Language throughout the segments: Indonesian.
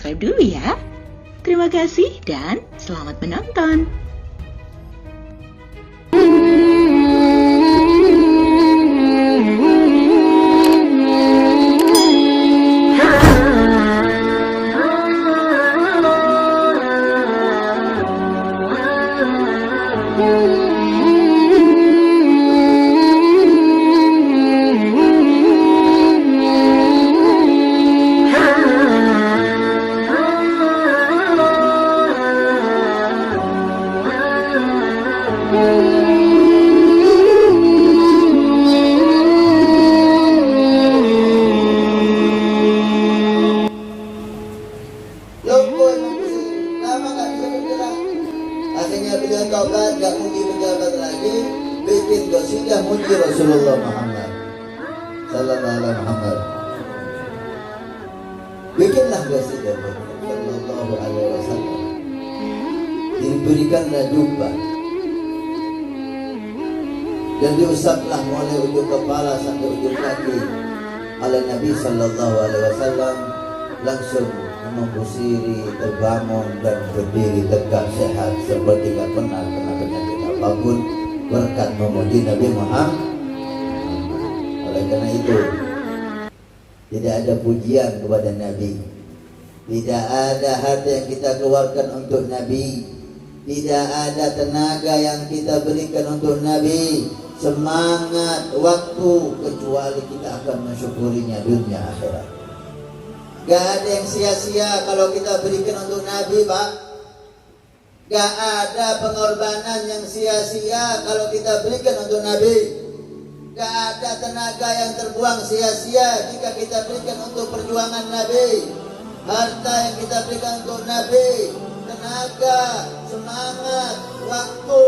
subscribe dulu ya. Terima kasih dan selamat menonton. Akhirnya beliau taubat, gak muji pejabat lagi, bikin qasidah muji Rasulullah Muhammad sallallahu alaihi Muhammad. Bikinlah qasidah sallallahu alaihi wasallam. Diberikanlah jubah dan diusaplah mulai ujung kepala sampai ujung kaki oleh Nabi sallallahu alaihi wasallam. Langsung memposiri, terbangun dan berdiri tegak sehat seperti tak pernah kena penyakit apapun berkat memuji Nabi Muhammad. Oleh karena itu tidak ada pujian kepada Nabi, tidak ada harta yang kita keluarkan untuk Nabi, tidak ada tenaga yang kita berikan untuk Nabi, semangat, waktu, kecuali kita akan mensyukurinya dunia akhirat. Gak ada yang sia-sia kalau kita berikan untuk Nabi, Pak. Gak ada pengorbanan yang sia-sia kalau kita berikan untuk Nabi. Gak ada tenaga yang terbuang sia-sia jika kita berikan untuk perjuangan Nabi. Harta yang kita berikan untuk Nabi, tenaga, semangat, waktu,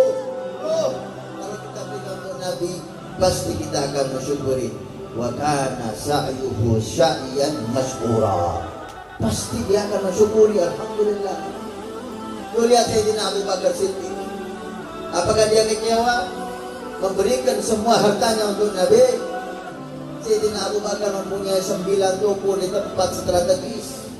kalau kita berikan untuk Nabi, pasti kita akan mensyukuri. Wa kana sa'yuhu sya'yan masykura. Pasti dia akan mensyukuri, alhamdulillah. Lu lihat Sayyidina Abu Bakar Siddiq, apakah dia kecewa memberikan semua hartanya untuk Nabi? Sayyidina Abu Bakar mempunyai 9 toko di tempat strategis,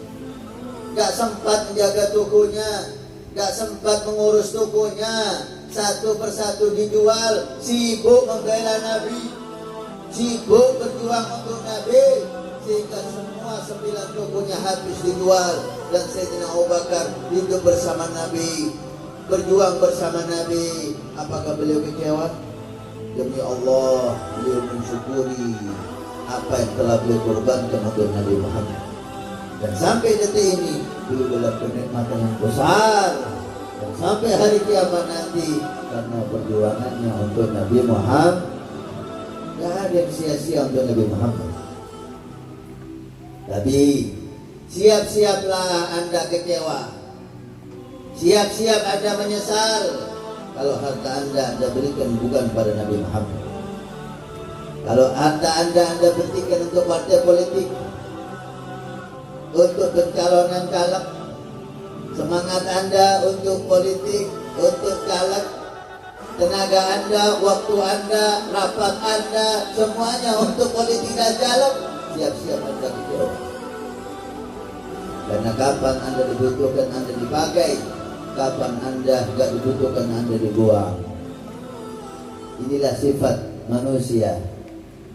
gak sempat menjaga tokonya, gak sempat mengurus tokonya, satu persatu dijual, sibuk membela Nabi, sibuk berjuang untuk Nabi, sehingga semua 9 tokonya habis dijual. Dan Sayyidina Abu Bakar hidup bersama Nabi, berjuang bersama Nabi. Apakah beliau kecewa? Demi Allah, beliau mensyukuri apa yang telah beliau korbankan untuk Nabi Muhammad. Dan sampai detik ini beliau dalam kenikmatan yang besar, dan sampai hari kiamat nanti karena perjuangannya untuk Nabi Muhammad. Gak ada yang sia-sia untuk Nabi Muhammad. Tapi siap-siaplah Anda kecewa, siap-siap Anda menyesal kalau harta Anda berikan bukan pada Nabi Muhammad. Kalau harta Anda berikan untuk partai politik, untuk pencalonan caleg, semangat Anda untuk politik, untuk caleg, tenaga Anda, waktu Anda, rapat Anda, semuanya untuk politik dan caleg, siap-siap Anda kecewa. Karena kapan Anda dibutuhkan Anda dipakai, kapan Anda gak dibutuhkan Anda dibuang. Inilah sifat manusia.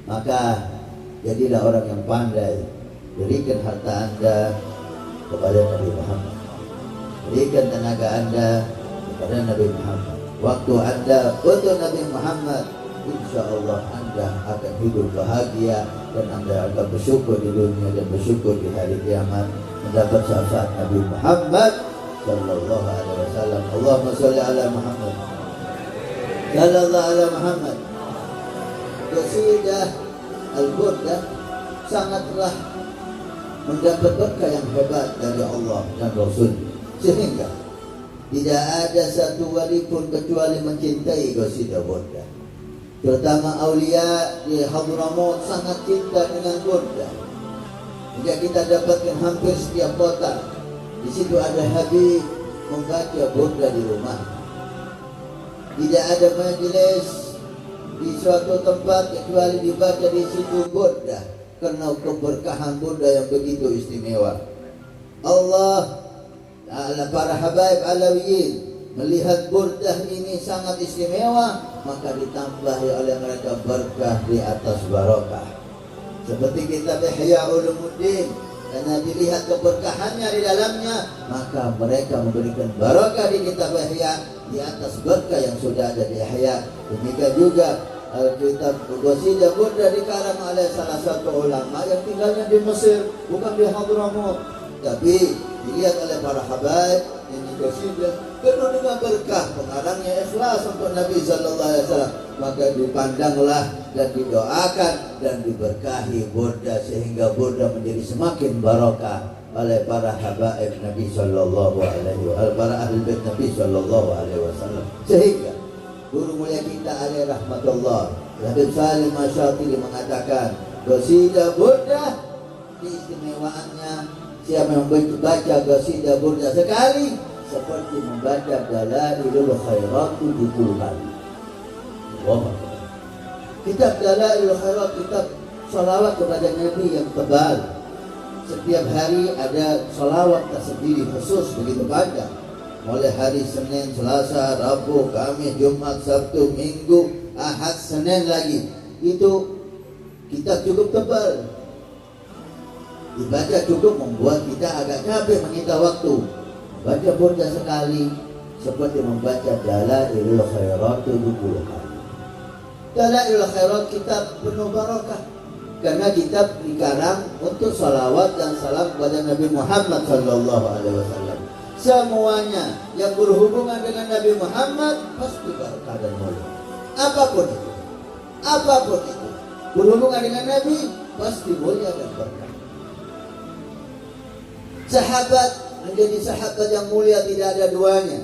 Maka jadilah orang yang pandai, berikan harta Anda kepada Nabi Muhammad, berikan tenaga Anda kepada Nabi Muhammad, waktu Anda untuk Nabi Muhammad. Insya Allah Anda akan hidup bahagia, dan Anda akan bersyukur di dunia dan bersyukur di hari kiamat mendapat syafaat Nabi Muhammad sallallahu alaihi wasallam. Allahumma sholli ala Muhammad sallallahu alaihi Muhammad. Qasidah Al-Burdah sangatlah mendapat berkah yang hebat dari Allah dan Rasul, sehingga tidak ada satu wali pun kecuali mencintai qasidah Burdah. Terutama aulia di Hadramaut sangat cinta dengan Burdah. Jika kita dapatkan hampir setiap kota, di situ ada Habib membaca Burdah di rumah. Tidak ada majelis di suatu tempat kecuali dibaca di situ Burdah, karena keberkahan Burdah yang begitu istimewa. Allah para habaib alawiyin melihat burdah ini sangat istimewa, maka ditambahi oleh mereka berkah di atas barokah. Seperti kitab Ihya Ulumuddin, karena dilihat keberkahannya di dalamnya, maka mereka memberikan barokah di kitab Ihya di atas berkah yang sudah ada di Ihya. Demikian juga kitab Qasidah Burdah dikarang oleh salah satu ulama yang tinggalnya di Mesir, bukan di Hadramut, tapi dilihat oleh para habaib. Ini qasidah penuh dengan berkah, pengarangnya ikhlas untuk Nabi sallallahu alaihi wasallam, maka dipandanglah dan didoakan dan diberkahi burdah, sehingga burdah menjadi semakin barokah oleh para habaib Nabi sallallahu alaihi wasallam, para ahli bait Nabi sallallahu alaihi wasallam. Sehingga guru mulia kita alaihi rahmatullah Habib Salim Masyatili mengatakan, qasidah burdah keistimewaannya, siapa yang membaca qasidah burdah sekali seperti membaca Dalailul Khairat 70 kali. Wow. Kitab Dalailul Khairat, kitab salawat kepada Nabi yang tebal. Setiap hari ada salawat tersendiri khusus begitu banyak. Mulai hari Senin, Selasa, Rabu, Kamis, Jumat, Sabtu, Minggu, Ahad, Senin lagi. Itu kitab cukup tebal. Dibaca cukup membuat kita agak capek, menyita waktu. Baca burdah sekali seperti membaca Dalailul Khairat 70 kali. Dalailul Khairat kitab penuh barokah, karena kitab dikarang untuk salawat dan salam kepada Nabi Muhammad sallallahu alaihi wasallam. Semuanya yang berhubungan dengan Nabi Muhammad pasti barokah dan mulia. Apapun itu, apapun itu berhubungan dengan Nabi pasti mulia dan berkah. Sahabat menjadi sahabat yang mulia tidak ada duanya.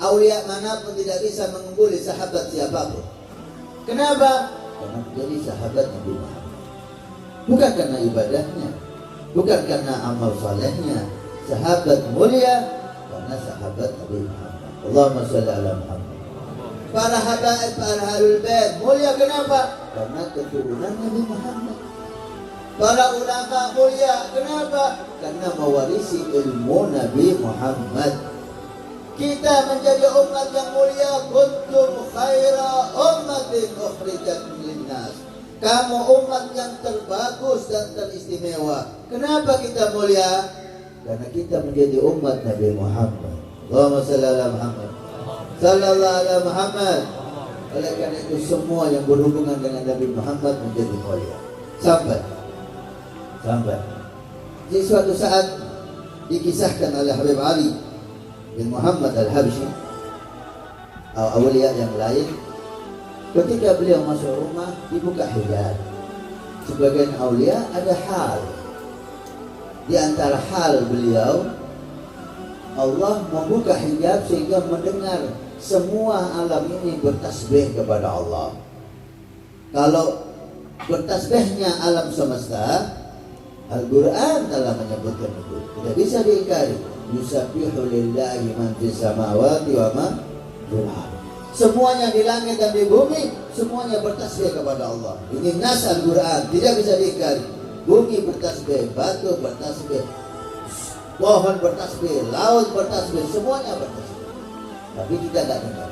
Aulia manapun tidak bisa mengungguli sahabat siapapun. Kenapa? Karena menjadi sahabat Nabi Muhammad. Bukan karena ibadahnya, bukan karena amal salehnya. Sahabat mulia karena sahabat Nabi Muhammad. Allahumma shalli ala Muhammad. Para habaib, para ahlul bait mulia kenapa? Karena keturunan Nabi Muhammad. Para ulama mulia kenapa? Karena mewarisi ilmu Nabi Muhammad. Kita menjadi umat yang mulia. Kuntum khaira ummatin ukhrijat linnas. Kamu umat yang terbagus dan teristimewa. Kenapa kita mulia? Karena kita menjadi umat Nabi Muhammad. Allahumma shalli ala Muhammad. Sallallahu ala Muhammad. Oleh karena itu semua yang berhubungan dengan Nabi Muhammad menjadi mulia. Sampai di suatu saat dikisahkan oleh Habib Ali bin Muhammad Al-Habsyi, awliya yang lain, ketika beliau masuk rumah dibuka hijab. Sebagian awliya ada hal. Di antara hal beliau, Allah membuka hijab sehingga mendengar semua alam ini bertasbih kepada Allah. Kalau bertasbihnya alam semesta, Al-Quran telah menyebutkan itu, tidak bisa diingkari. Yusabbihu lillahi man fis samawati wa man fil ardh. Semuanya di langit dan di bumi, semuanya bertasbih kepada Allah. Ini nas Al-Quran, tidak bisa diingkari. Bumi bertasbih, batu bertasbih, pohon bertasbih, laut bertasbih, semuanya bertasbih. Tapi kita tidak dengar.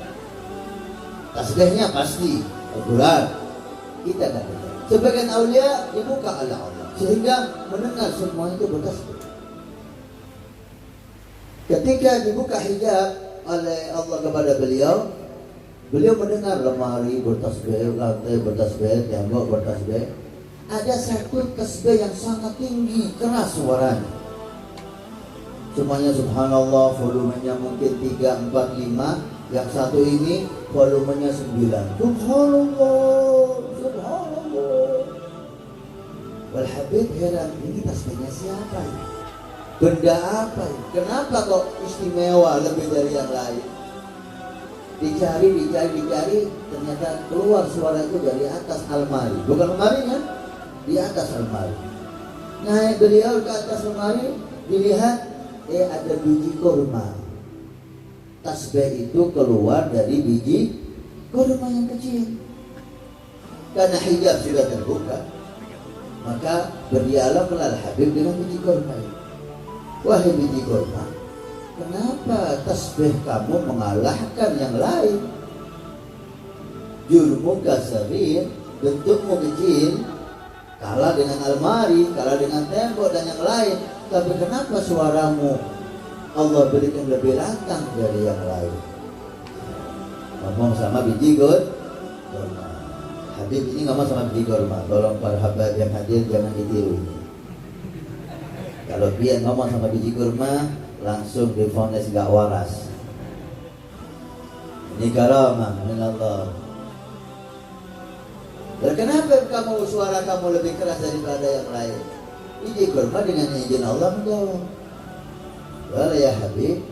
Tasbihnya pasti Al-Quran, kita tidak dengar. Sebagian aulia dibuka oleh Allah sehingga mendengar semua itu bertasbih. Ketika dibuka hijab oleh Allah kepada beliau, beliau mendengar lemari bertasbih, lantai bertasbih, tembok bertasbih. Ada satu tasbih yang sangat tinggi, keras suaranya. Semuanya subhanallah, volumenya mungkin 3, 4, 5. Yang satu ini volumenya 9. Subhanallah, subhanallah. Wal Habib heran, ini tasbihnya siapa ini? Benda apa ini? Kenapa kok istimewa lebih dari yang lain? Dicari, ternyata keluar suara itu dari atas almari. Bukan lemarinya, di atas almari. Naik beliau ke atas lemari, dilihat ada biji kurma. Tasbih itu keluar dari biji kurma yang kecil. Karena hijab sudah terbuka, maka berdialoglah Habib dengan biji kurma itu. wahai biji kurma, kenapa tasbih kamu mengalahkan yang lain? Jurmuka saghir, bentukmu kecil, kalah dengan almari, kalah dengan tembok dan yang lain. Tapi kenapa suaramu Allah berikan lebih lantang dari yang lain? Ngomong sama biji kurma. Habib ini ngomong sama biji kurma. Tolong para habaib yang hadir jangan ditiru ini. Kalau dia ngomong sama biji kurma, langsung divonis gak waras. Ini karamah min Allah. Dan kenapa suara kamu lebih keras daripada yang lain? Biji kurma dengan izin Allah menjawab, wala ya Habib,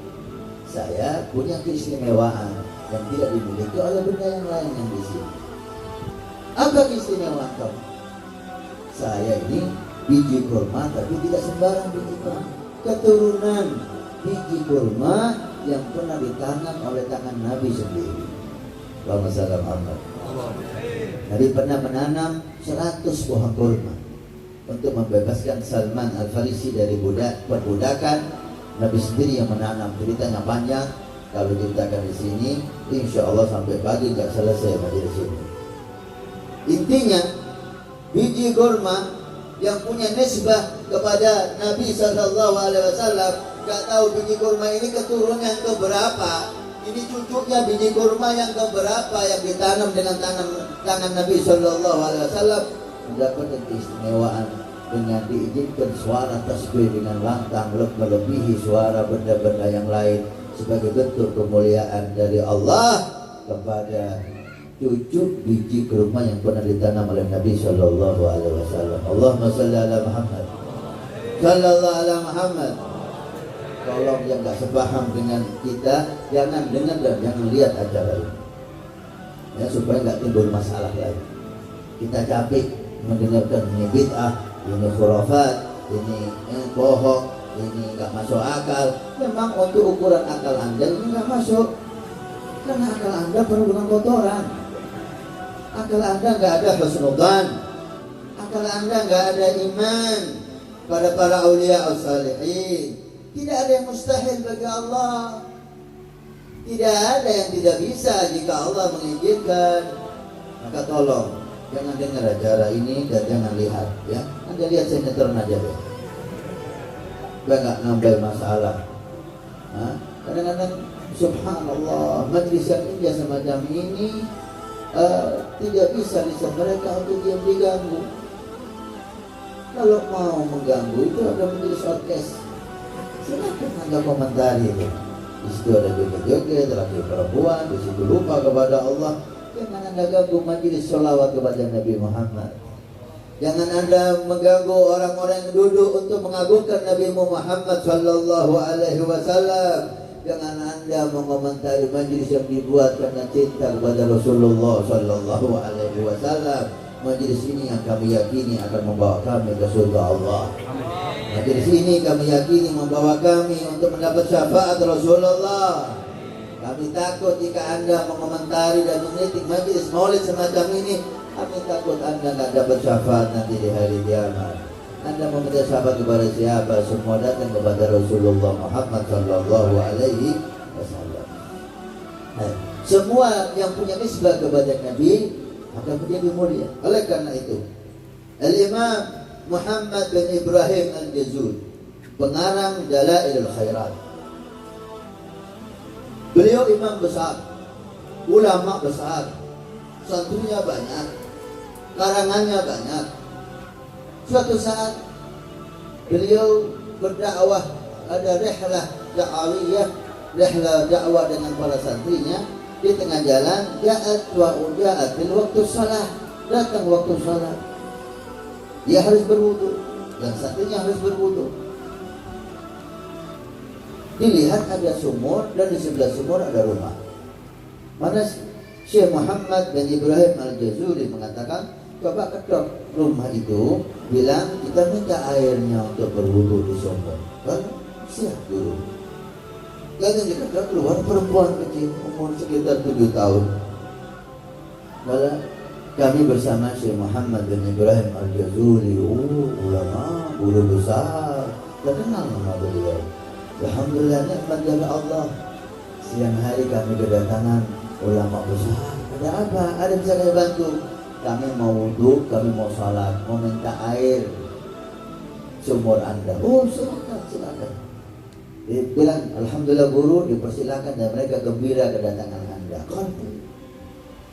saya punya keistimewaan yang tidak dimiliki oleh benda yang lain yang di sini. Apa keistimewaan kamu? Saya ini biji kurma, tapi tidak sembarang biji kurma. Keturunan biji kurma yang pernah ditanam oleh tangan Nabi sendiri. Allahumma shalli ala Muhammad. Nabi pernah menanam 100 pohon kurma untuk membebaskan Salman Al-Farisi dari perbudakan. Nabi sendiri yang menanam. Ceritanya panjang, kalau ceritakan di sini, insya Allah sampai pagi nggak selesai majelis ini. Intinya, biji kurma yang punya nisbah kepada Nabi Sallallahu Alaihi Wasallam, nggak tahu biji kurma ini keturunan yang keberapa, ini cucunya biji kurma yang keberapa yang ditanam dengan tangan Nabi Sallallahu Alaihi Wasallam, mendapatkan keistimewaan dengan diizinkan suara tasbih dengan lantang melebihi suara benda-benda yang lain sebagai bentuk kemuliaan dari Allah kepada cucu biji kurma yang pernah ditanam oleh Nabi Sallallahu Alaihi Wasallam. Allahumma salli ala Muhammad, sallallahu ala Muhammad. Tolong yang tak sepaham dengan kita jangan dengar dan jangan lihat acara ini, ya, supaya nggak timbul masalah lagi. Kita capek mendengarkan ini bid'ah, ini khurafat, ini bohong, ini nggak masuk akal. Memang untuk ukuran akal Anda ini nggak masuk, karena akal Anda penuh dengan kotoran. Akal Anda nggak ada husnudzan, akal Anda nggak ada iman pada para aulia as-salihin. Tidak ada yang mustahil bagi Allah, tidak ada yang tidak bisa jika Allah mengizinkan. Maka tolong jangan dengar acara ini dan jangan lihat, ya. Anda lihat sinetron aja deh, nggak nambah masalah. Kadang-kadang subhanallah, majlis yang indah semacam ini tidak bisa mereka untuk diam diganggu. Kalau mau mengganggu itu ada majelis orkes, silakan Anda komentari itu. Di situ ada joget-joget, laki perempuan, di situ lupa kepada Allah. Jangan Anda ganggu majelis sholawat kepada Nabi Muhammad. Jangan Anda mengganggu orang-orang yang duduk untuk mengagungkan Nabi Muhammad Sallallahu Alaihi Wasallam. Jangan Anda mengomentari majelis yang dibuat karena cinta kepada Rasulullah Sallallahu Alaihi Wasallam. Majelis ini yang kami yakini akan membawa kami ke surga Allah. Majelis ini kami yakini membawa kami untuk mendapat syafaat Rasulullah. Kami takut jika Anda mengomentari dan mengkritik majelis maulid semacam ini, kami takut Anda tidak dapat syafaat nanti di hari kiamat. Anda meminta syafaat kepada siapa? Semua datang kepada Rasulullah Muhammad Sallallahu Alaihi Wasallam. Semua yang punya nisbah kepada Nabi akan menjadi mulia. Oleh karena itu, Al-Imam Muhammad bin Ibrahim Al-Jazuli, pengarang Dalailul Khairat, beliau imam besar, ulama besar, santrinya banyak, karangannya banyak. Suatu saat beliau berdakwah, ada rihlah da'awiyah, rihlah dakwah dengan para santrinya. Di tengah jalan, ja'at bil waktu salat, datang waktu salat. Dia harus berwudu dan santrinya harus berwudu. Dilihat ada sumur dan di sebelah sumur ada rumah. Mana Syekh Muhammad bin Ibrahim Al-Jazuli mengatakan, coba ketok rumah itu, bilang kita minta airnya untuk berwudu di sumur. Lalu siap dulu. Dan diketok keluar perempuan kecil umur sekitar 7 tahun. Lalu kami bersama Syekh Muhammad bin Ibrahim Al-Jazuli, ulama, guru besar, terkenal nama beliau. Alhamdulillah, nikmat dari Allah. Siang hari kami kedatangan ulama besar. Ada apa? Ada bisa kami bantu? Kami mau wudhu, kami mau salat, mau minta air sumur Anda. Oh, silakan. Dia bilang, alhamdulillah guru, dipersilakan, dan mereka gembira kedatangan Anda.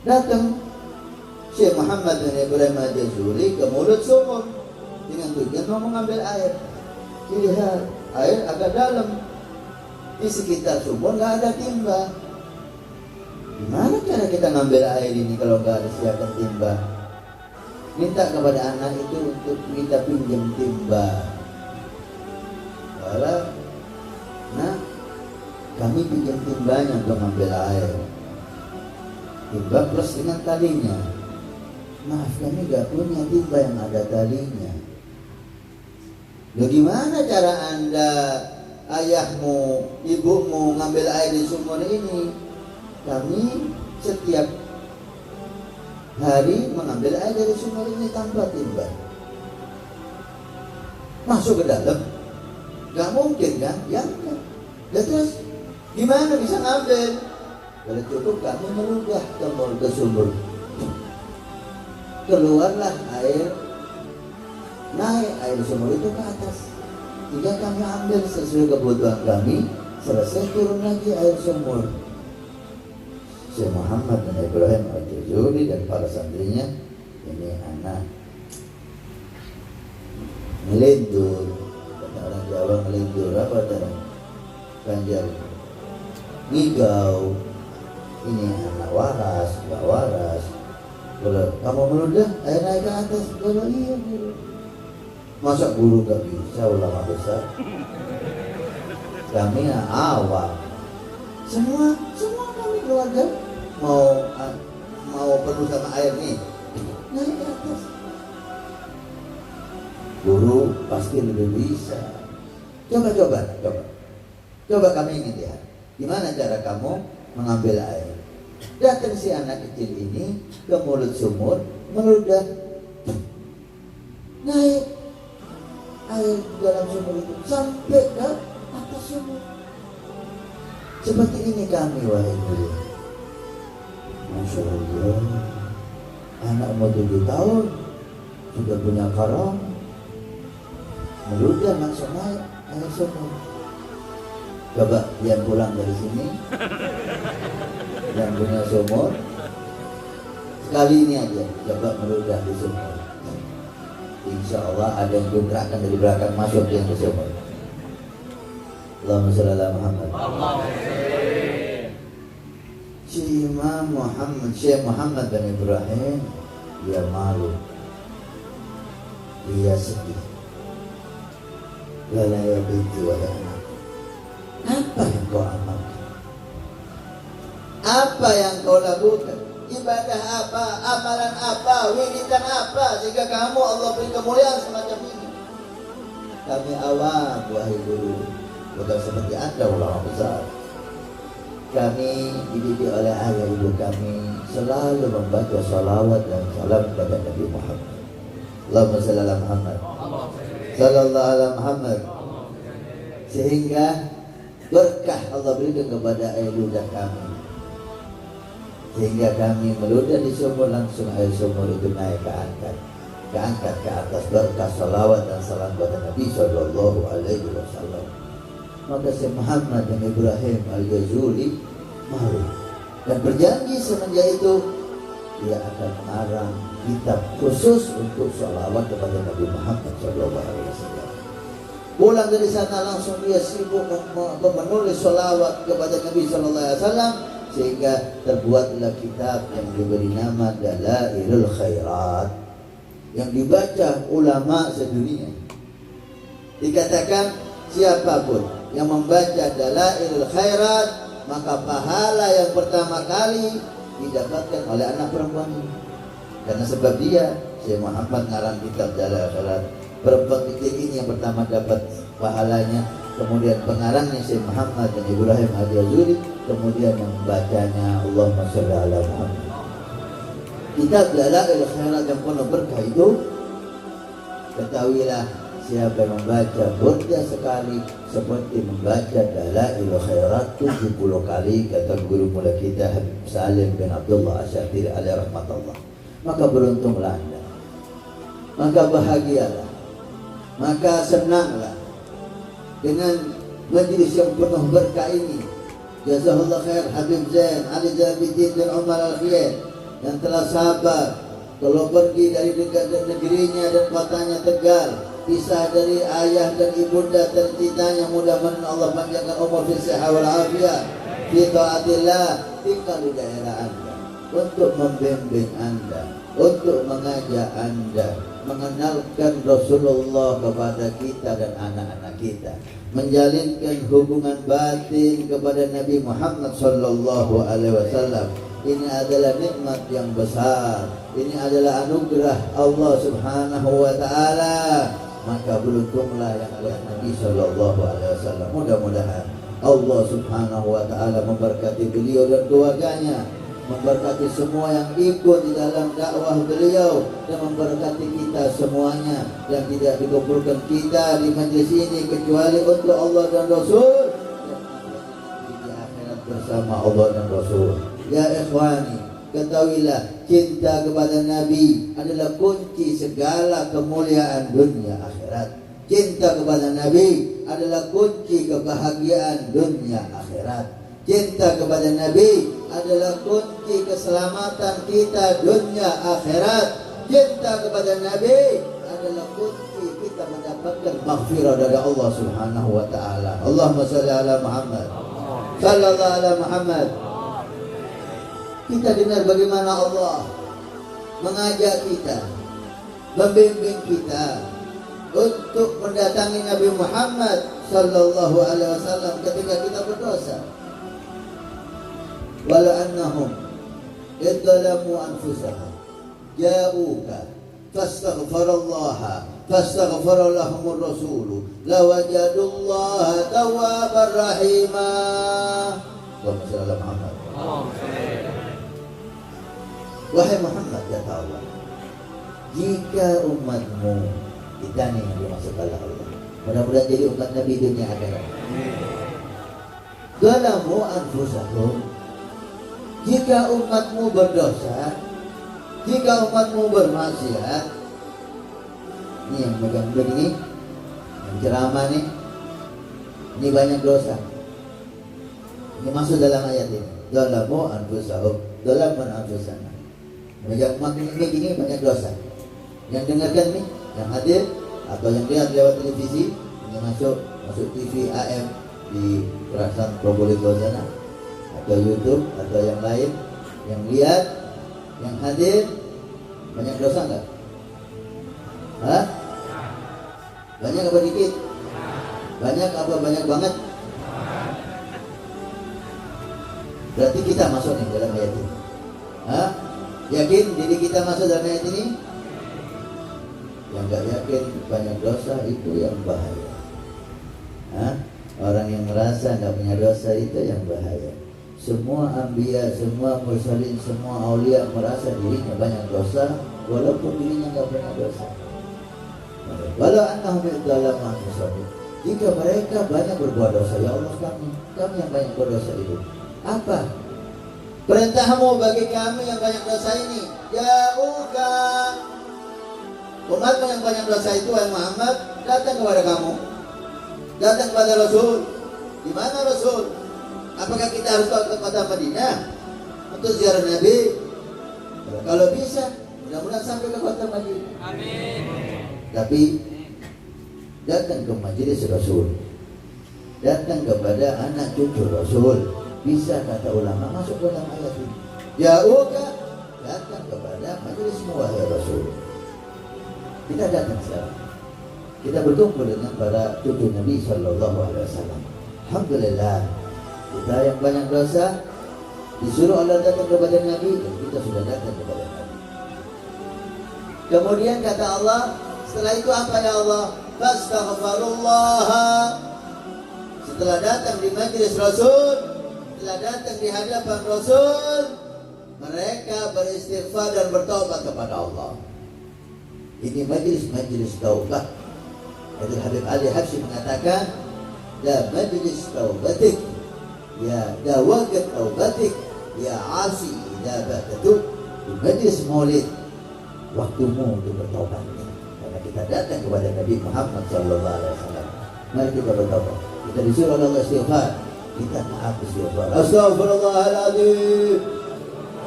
Datang Syekh Muhammad bin Ibrahim Al-Jazuli ke mulut sumur dengan tujuan mau mengambil air. Dilihat air agak dalam, di sekitar sumur nggak ada timba. Gimana cara kita ngambil air ini kalau nggak ada siapkan timba? Minta kepada anak itu untuk kita pinjam timba. Nah, kami pinjam timbanya untuk ngambil air. Timba plus dengan talinya. Maaf, kami nggak punya timba yang ada talinya. Bagaimana cara Anda, ayahmu, ibumu ngambil air di sumur ini? Kami setiap hari mengambil air dari sumur ini tanpa timba. Masuk ke dalam, nggak mungkin kan? Ya enggak. Dan terus gimana bisa ngambil? Kalau cukup kami meludah ke sumur. Keluarlah air, naik air sumur itu ke atas. Jika kami ambil sesuai kebutuhan kami, selesai turun lagi air sumur. Syekh Muhammad bin Ibrahim Al-Jazuli dan para santrinya, ini anak melindur, kata orang Jawa melindur, apa cara Banjar ngigau. Ini anak waras, gak waras. Kalau kamu meludah, air naik ke atas. Kalau iya guru, masa guru gak bisa, ulama besar. Kami awam, semua kami keluarga mau penuh sama air nih, naik ke atas. Guru pasti lebih bisa. Coba kami ingin lihat gimana cara kamu mengambil air. Datang si anak kecil ini ke mulut sumur, meludah, naik air dalam sumur itu sampai ke atas sumur. Seperti ini kami, wahai guru. Masya Allah, anak umur 7 tahun sudah punya karam, meludah langsung naik air sumur. Coba yang pulang dari sini yang punya sumur, sekali ini aja coba meludah di sumur. Insya Allah ada yang digerakkan dari belakang masuk yang ke sumur. Allahumma shalli ala Muhammad. Syekh Muhammad bin Ibrahim, dia malu, dia sedih. Wala ya binti wala anak. Apa yang kau amalkan? Apa yang kau lakukan? Ibadah apa? Amalan apa? Wiridan apa? Sehingga kamu Allah beri kemuliaan semacam ini. Kami awam, wahai guru, bukan seperti Anda ulama besar. Kami dididik oleh ayah ibu kami selalu membaca salawat dan salam kepada Nabi Muhammad. Allahumma shalli ala Muhammad, sallallahu ala Muhammad. Sehingga berkah Allah berikan kepada air ludah kami, sehingga kami meludah di sumur, langsung air sumur itu naik ke atas berkah salawat dan salam kepada Nabi Sallallahu Alaihi Wasallam. Maka Syekh Muhammad bin Ibrahim Al-Jazuli malu dan berjanji semenjak itu dia akan mengarang kitab khusus untuk salawat kepada Nabi Muhammad Sallallahu Alaihi Wasallam. Pulang dari sana langsung dia sibuk menulis salawat kepada Nabi Sallallahu Alaihi Wasallam, sehingga terbuatlah kitab yang diberi nama Dalailul Khairat yang dibaca ulama sedunia. Dikatakan siapapun yang membaca Dalailul Khairat, maka pahala yang pertama kali didapatkan oleh anak perempuan ini. Karena sebab dia, Syekh Muhammad ngarang kitab Dalailul Khairat, perempuan kecil ini yang pertama dapat pahalanya. Kemudian pengarangnya Syekh Muhammad bin Ibrahim Al-Jazuli, kemudian yang membacanya Allahumma sholli ala Muhammad. Kitab Dalailul Khairat yang penuh berkah itu, ketahuilah siapa yang membaca burda sekali seperti membaca Dalailul Khairat 70 kali, kata guru mula kita Habib Salim bin Abdullah Asy'ari alaihi rahmatullah. Maka beruntunglah Anda, maka bahagialah, maka senanglah dengan majlis yang penuh berkah ini. Jazakallah khair Habib Zain Ali Zabidin bin Umar Al-Khiyat yang telah sabar kalau pergi dari negerinya dan kotanya Tegal, pisah dari ayah dan ibunda tercintanya. Mudah-mudahan Allah panjangkan umur fi sihah wal afiyah fi taatillah, tinggal di daerah Anda untuk membimbing Anda, untuk mengajak Anda mengenalkan Rasulullah kepada kita dan anak-anak kita, menjalinkan hubungan batin kepada Nabi Muhammad sallallahu alaihi wasallam. Ini adalah nikmat yang besar, ini adalah anugerah Allah Subhanahu wa taala. Maka beruntunglah yang melihat Nabi sallallahu alaihi wasallam. Mudah-mudahan Allah Subhanahu wa taala memberkati beliau dan keluarganya, memberkati semua yang ikut di dalam dakwah beliau, dan memberkati kita semuanya yang tidak dikumpulkan kita di majlis ini kecuali untuk Allah dan Rasul, dan di akhirat bersama Allah dan Rasul. Ya ikhwani, ketahuilah cinta kepada Nabi adalah kunci segala kemuliaan dunia akhirat. Cinta kepada Nabi adalah kunci kebahagiaan dunia akhirat. Cinta kepada Nabi adalah kunci keselamatan kita dunia akhirat. Cinta kepada Nabi adalah kunci kita mendapatkan maghfirah dari Allah Subhanahu wa taala. Allahumma shalli ala Muhammad sallallahu ala Muhammad. Kita dengar bagaimana Allah mengajak kita, membimbing kita untuk mendatangi Nabi Muhammad sallallahu alaihi wasallam ketika kita berdosa. Walau annahum idzalamu anfusahum ja'uka fastaghfarallaha fastaghfara lahumur rasulu lawajadullaha tawwabar rahima. Allahumma shalli ala Muhammad. Wahai Muhammad, kata Allah, jika umatmu, kita nih yang dimaksud Allah, mudah-mudahan jadi umat Nabi dunia akhirat. Dzalamu anfusahum, jika umatmu berdosa, jika umatmu bermaksiat. Ini yang megang begini, yang ceramah nih, ini banyak dosa. Ini masuk dalam ayat ini. Dzalamu anfusahum, dzalamu anfusana. Megang makin ini banyak dosa. Yang dengarkan nih, yang hadir atau yang lihat lewat televisi, ini masuk TV AM di Kerasan Probolinggo sana, atau YouTube atau yang lain, yang lihat, yang hadir, banyak dosa enggak? Hah? Banyak apa dikit? Banyak apa banyak banget? Berarti kita masuk nih dalam ayat ini. Hah? Yakin diri kita masuk dalam ayat ini? Yang enggak yakin banyak dosa itu yang bahaya. Hah? Orang yang merasa enggak punya dosa itu yang bahaya. Semua anbiya, semua mursalin, semua aulia merasa dirinya banyak dosa walaupun dirinya enggak punya dosa. Walau annahum idzalamu anfusahum, jika mereka banyak berbuat dosa, ya Allah kami yang banyak berdosa itu. Apa perintahmu bagi kami yang banyak dosa ini? Ja'uka, umatmu yang banyak dosa itu, wahai Muhammad, datang kepada kamu, datang kepada Rasul. Di mana Rasul? Apakah kita harus ke kota Madinah untuk ziarah Nabi? Kalau bisa, mudah-mudahan sampai ke kota Madinah. Amin. Tapi datang ke majelis Rasul, datang kepada anak cucu Rasul. Bisa, kata ulama, masuk dalam ayat ini. Ja'uka, datang kepada majelismu wahai Rasul. Kita datang sekarang, kita berkumpul dengan para cucu Nabi sallallahu alaihi wasallam. Alhamdulillah, kita yang banyak dosa disuruh Allah datang kepada Nabi, dan kita sudah datang kepada Nabi. Kemudian kata Allah, setelah itu apa ya Allah? Fastaghfirullah. Setelah datang di majelis Rasul, setelah datang di hadapan Rasul, mereka beristighfar dan bertaubat kepada Allah. Ini majelis taubat. Jadi Habib Ali Habsyi mengatakan, la majlis taubatik, ya dawagat taubatik, ya asi idza batatu. Di majlis maulid waktumu untuk bertaubat, karena kita datang kepada Nabi Muhammad sallallahu alaihi wasallam. Mari kita bertaubat. Kita disuruh oleh Allah istighfar, kita maaf istighfar. Astaghfirullahaladzim.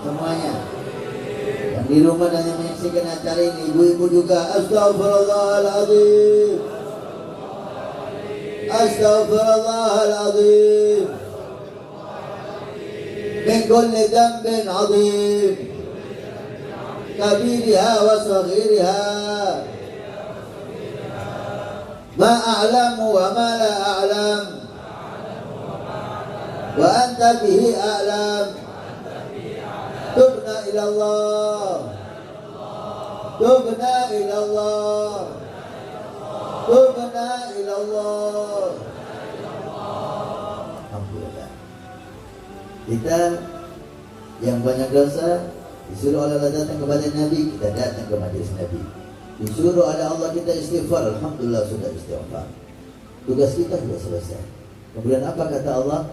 Semuanya yang di rumah dan yang menyaksikan acara ini, ibu-ibu juga, astaghfirullahaladzim. Astaghfirullahaladzim. Min kulli dhanbin 'azim, kabiriha wa saghiriha, ma a'lamu wa ma la a'lam, wa anta bihi a'lam. Tubna ila Allah, tubna ila Allah, tubna ila Allah. Alhamdulillah. Kita yang banyak dosa disuruh oleh Allah datang kepada Nabi, kita datang ke majelis Nabi. Disuruh oleh Allah kita istighfar, alhamdulillah sudah istighfar. Tugas kita sudah selesai. Kemudian apa kata Allah?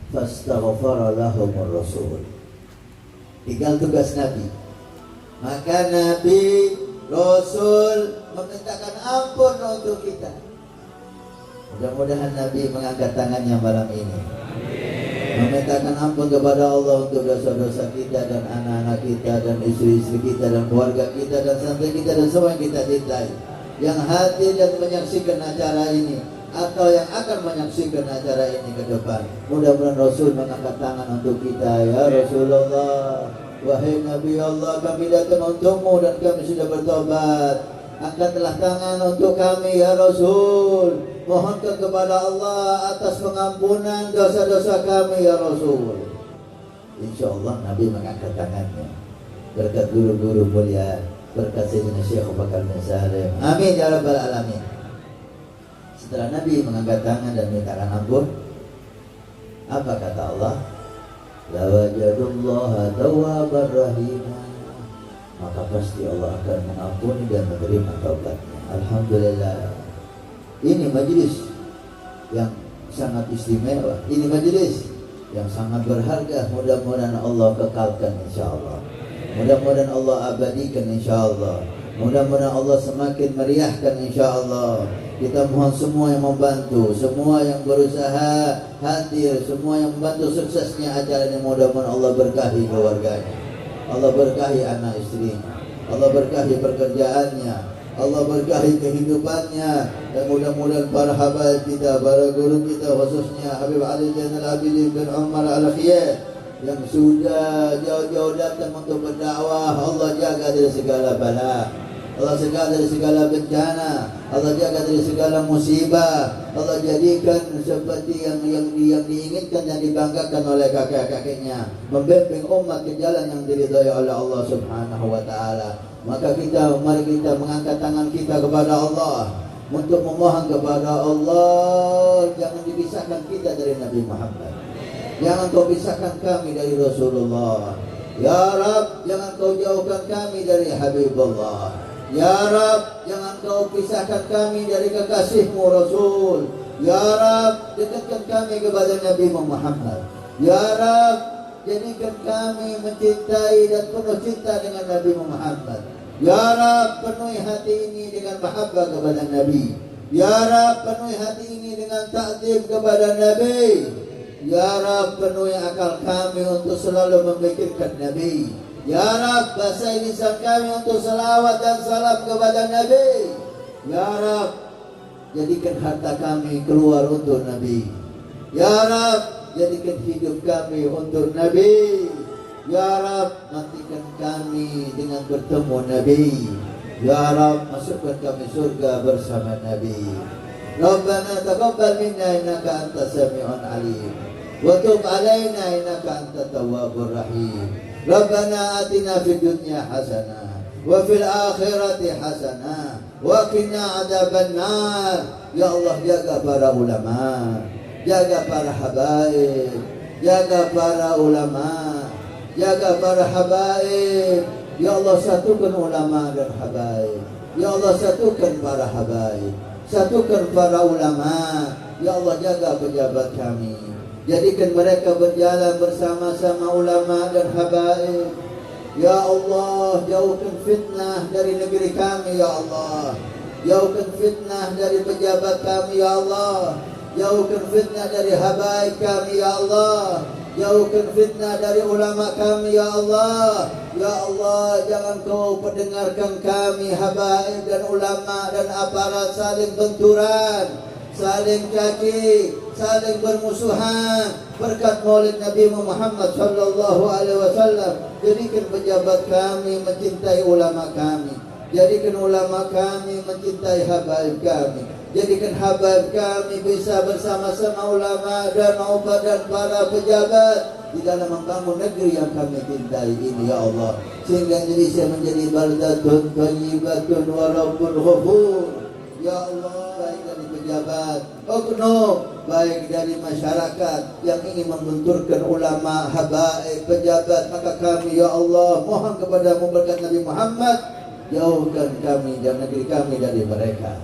Fastaghfara lahumur rasul. Tinggal tugas Nabi. Maka Nabi, Rasul memintakan ampun untuk kita. Mudah-mudahan Nabi mengangkat tangannya malam ini, memintakan ampun kepada Allah untuk dosa-dosa kita dan anak-anak kita dan istri-istri kita dan keluarga kita dan santri kita dan semua yang kita cintai, yang hadir dan menyaksikan acara ini atau yang akan menyaksikan acara ini ke depan. Mudah-mudahan Rasul mengangkat tangan untuk kita. Ya Rasulullah, wahai Nabi Allah, kami datang untukmu dan kami sudah bertobat. Angkatlah tangan untuk kami ya Rasul. Mohonkan kepada Allah atas pengampunan dosa-dosa kami ya Rasul. Insya Allah Nabi mengangkat tangannya berkat guru-guru mulia, berkat Sayyidina Syekh Abu Bakar bin Salim. Amin ya rabbal alamin. Setelah Nabi mengangkat tangan dan mintakan ampun, apa kata Allah? La wajadullaha tawwabar rahimah. Maka pasti Allah akan mengampuni dan menerima taubatnya. Alhamdulillah. Ini majelis yang sangat istimewa. Ini majelis yang sangat berharga. Mudah-mudahan Allah kekalkan insyaallah. Mudah-mudahan Allah abadikan insyaallah. Mudah-mudahan Allah semakin meriahkan insyaallah. Kita mohon semua yang membantu, semua yang berusaha hadir, semua yang membantu suksesnya acara ini, mudah-mudahan Allah berkahi keluarganya, Allah berkahi anak istrinya, Allah berkahi pekerjaannya, Allah berkahi kehidupannya, dan mudah-mudahan para habaib kita, para guru kita, khususnya Habib Ali Zainal Abidin bin Umar Al-Khiyat yang sudah jauh-jauh datang untuk berdakwah, Allah jaga dari segala bala, Allah jaga dari segala bencana, Allah jaga dari segala musibah, Allah jadikan seperti yang diinginkan dan dibanggakan oleh kakek-kakeknya, membimbing umat ke jalan yang diridhai oleh Allah Subhanahu wa taala. Maka mari kita mengangkat tangan kita kepada Allah untuk memohon kepada Allah, jangan dipisahkan kita dari Nabi Muhammad. Jangan kau pisahkan kami dari Rasulullah. Ya Rab, jangan kau jauhkan kami dari Habibullah. Ya Rab, jangan kau pisahkan kami dari kekasihmu Rasul. Ya Rab, dekatkan kami kepada Nabi Muhammad. Ya Rab, jadikan kami mencintai dan penuh cinta dengan Nabi Muhammad. Ya Rab, penuhi hati ini dengan mahabbah kepada Nabi. Ya Rab, penuhi hati ini dengan ta'zim kepada Nabi. Ya Rab, penuhi akal kami untuk selalu memikirkan Nabi. Ya Rab, basahi lisan kami untuk salawat dan salam kepada Nabi. Ya Rab, jadikan harta kami keluar untuk Nabi. Ya Rab, jadikan hidup kami untuk Nabi. Ya Rab, matikan kami dengan bertemu Nabi. Ya Rab, masukkan kami surga bersama Nabi. Rabbana taqabbal minna innaka antas sami'un alim, wa tub alaina innaka antat tawwabur rahim. Rabbana atina fid dunya hasanah wa fil akhirati hasanah wa qina adzabannar. Ya Allah, jaga para ulama, jaga para habaib, jaga para ulama, jaga para habaib. Ya Allah, satukan ulama dan habaib. Ya Allah, satukan para habaib. Satukan para ulama. Ya Allah, jaga pejabat kami. Jadikan mereka berjalan bersama-sama ulama dan habaib. Ya Allah, jauhkan fitnah dari negeri kami ya Allah. Jauhkan fitnah dari pejabat kami ya Allah. Jauhkan fitnah dari habaib kami ya Allah. Jauhkan fitnah dari ulama kami ya Allah. Ya Allah, jangan kau pendengarkan kami habaib dan ulama dan aparat saling benturan, saling caci, saling bermusuhan. Berkat maulid Nabi Muhammad sallallahu alaihi wasallam, jadikan pejabat kami mencintai ulama kami. Jadikan ulama kami mencintai habaib kami. Jadikan habaib kami bisa bersama-sama ulama dan umat dan para pejabat di dalam membangun negeri yang kami cintai ini ya Allah. Sehingga Indonesia menjadi baldatun thayyibatun wa rabbun ghafur. Ya Allah, baik dari pejabat, oknum, baik dari masyarakat yang ingin membenturkan ulama, habaib, pejabat, maka kami ya Allah mohon kepadamu berkat Nabi Muhammad, jauhkan kami dan negeri kami dari mereka.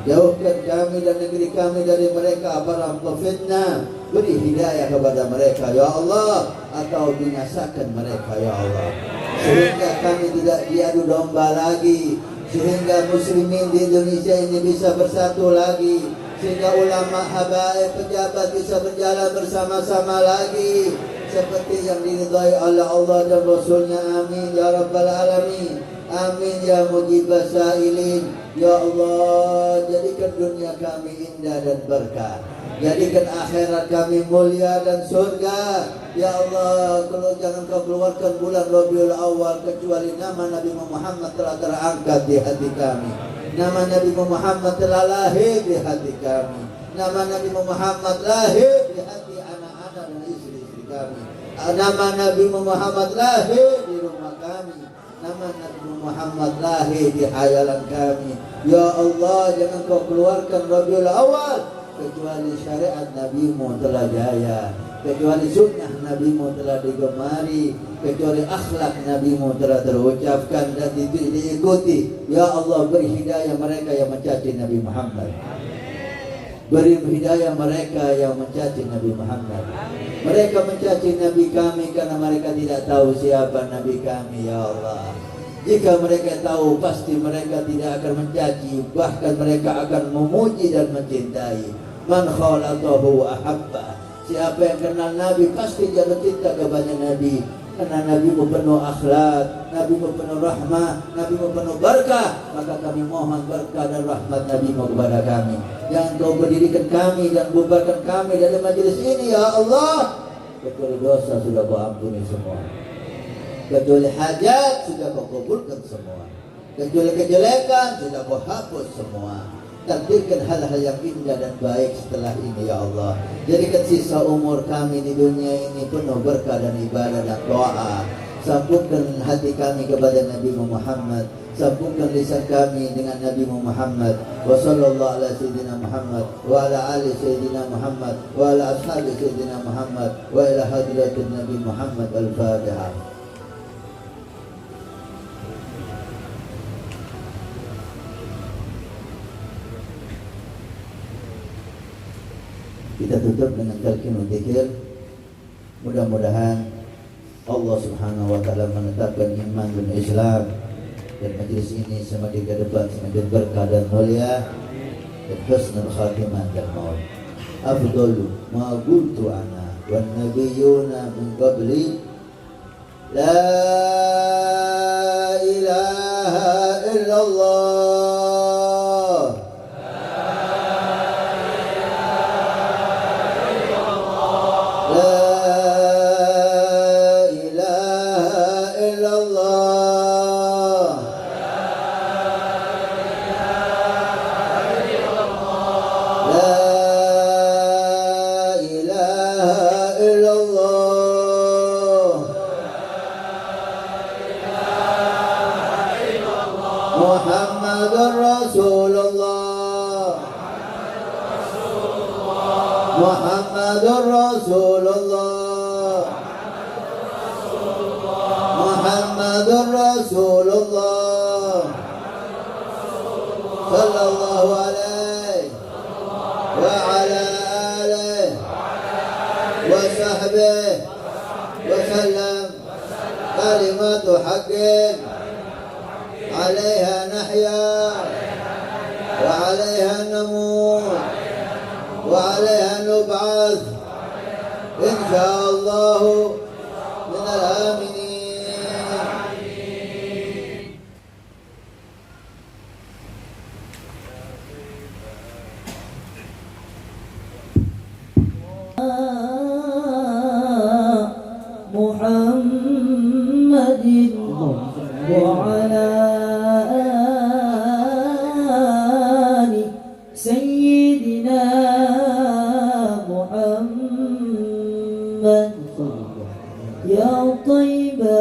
Jauhkan kami dan negeri kami dari mereka para pefitnah. Beri hidayah kepada mereka ya Allah, atau binasakan mereka ya Allah, sehingga kami tidak diadu domba lagi, sehingga muslimin di Indonesia ini bisa bersatu lagi, sehingga ulama, habaib, pejabat bisa berjalan bersama-sama lagi seperti yang diridhai oleh Allah dan Rasulnya. Amin ya rabbal alamin. Amin ya mujibas sa'ilin. Ya Allah, jadikan dunia kami indah dan berkah. Jadikan akhirat kami mulia dan surga. Ya Allah, kalau jangan kau keluarkan bulan Rabiul Awal kecuali nama Nabi Muhammad telah terangkat di hati kami. Nama Nabi Muhammad telah lahir di hati kami. Nama Nabi Muhammad lahir di hati anak-anak dan istri-istri kami. Nama Nabi Muhammad lahir di rumah kami. Nama Nabi Muhammad lahir di hayalan kami. Ya Allah, jangan kau keluarkan Rabiul Awal kecuali syariat Nabi-Mu telah jaya, kecuali sunnah Nabi-Mu telah digemari, kecuali akhlak Nabi-Mu telah terucapkan dan diikuti. Ya Allah, beri hidayah mereka yang mencaci Nabi Muhammad. Beri hidayah mereka yang mencaci Nabi Muhammad. Mereka mencaci Nabi kami karena mereka tidak tahu siapa Nabi kami ya Allah. Jika mereka tahu, pasti mereka tidak akan mencaci, bahkan mereka akan memuji dan mencintai. Man khalatahu ahabba. Siapa yang kenal Nabi pasti jatuh cinta kepada Nabi, karena Nabi penuh akhlak, Nabi penuh rahmah, Nabi penuh berkah. Maka kami mohon berkah dan rahmat Nabi kepada kami. Jangan kau berdirikan kami dan bubarkan kami dari majelis ini ya Allah, kecuali dosa sudah kau ampuni semua, kecuali hajat sudah kau kabulkan semua, kecuali kejelekan sudah kau hapus semua. Takdirkan hal-hal yang indah dan baik setelah ini ya Allah. Jadikan sisa umur kami di dunia ini penuh berkah dan ibadah dan doa. Sambungkan hati kami kepada Nabi Muhammad. Sambungkan lisan kami dengan Nabi Muhammad. Wa sallallahu ala sayyidina Muhammad wa ala ali sayyidina Muhammad wa ala ashabi sayyidina Muhammad wa ila hadratin Nabi Muhammad. Al-Fatihah. Kita tutup dengan talqinul dzikir. Mudah-mudahan Allah Subhanahu wa taala menetapkan iman dan Islam dan majlis ini semakin ke depan semakin berkah dan mulia dan husnul khatimah dan maut. Afdalu ma qultu ana wan nabiyyuna min qabli la ilaha illallah. Muhammadur Rasulullah. Muhammadur Rasulullah. Muhammadur Rasulullah. Sallallahu alaihi وصحبه وسلم كلمة حق عليها نحيا وعليها نموت وعليها نبعث إن شاء الله من الآمنين. محمد وعلى آل سيدنا محمد. يا طيبة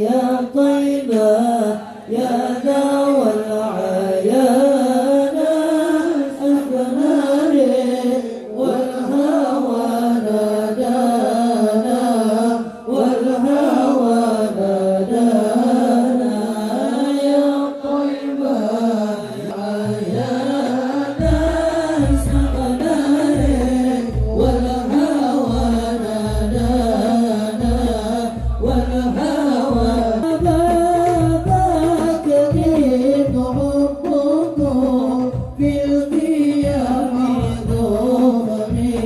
يا طيبة يا ذا العيان أحبنا والهوى نادانا والهوى نادانا. يا طيبة يا ناس أحبنا والهوى نادانا والهوى بابك دين حبكم في القيام ظهري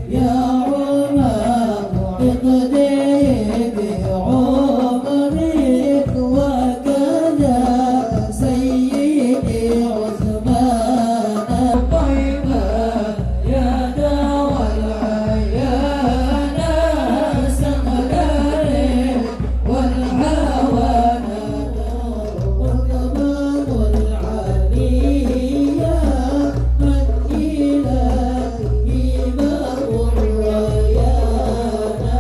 يا عمر اقضي بعمري وكذا سيدي عثمان. طيبة يا دار العيان سمراري والهوى والضمان العليا من إلهي باب الريانا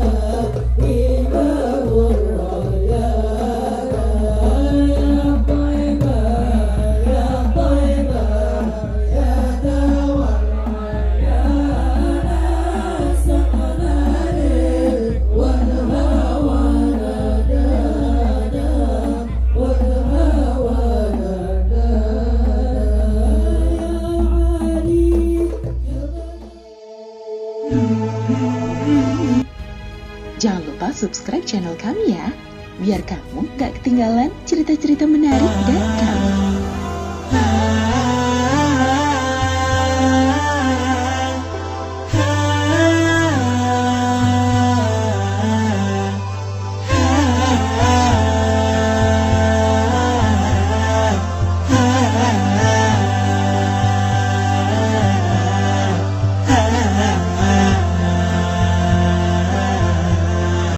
باب الريانا. يا طيبة يا طيبة يا دار العيان سمراري والهوى نادانا والهوى نادانا. يا علي Jangan lupa subscribe channel kami ya, biar kamu gak ketinggalan cerita-cerita menarik dan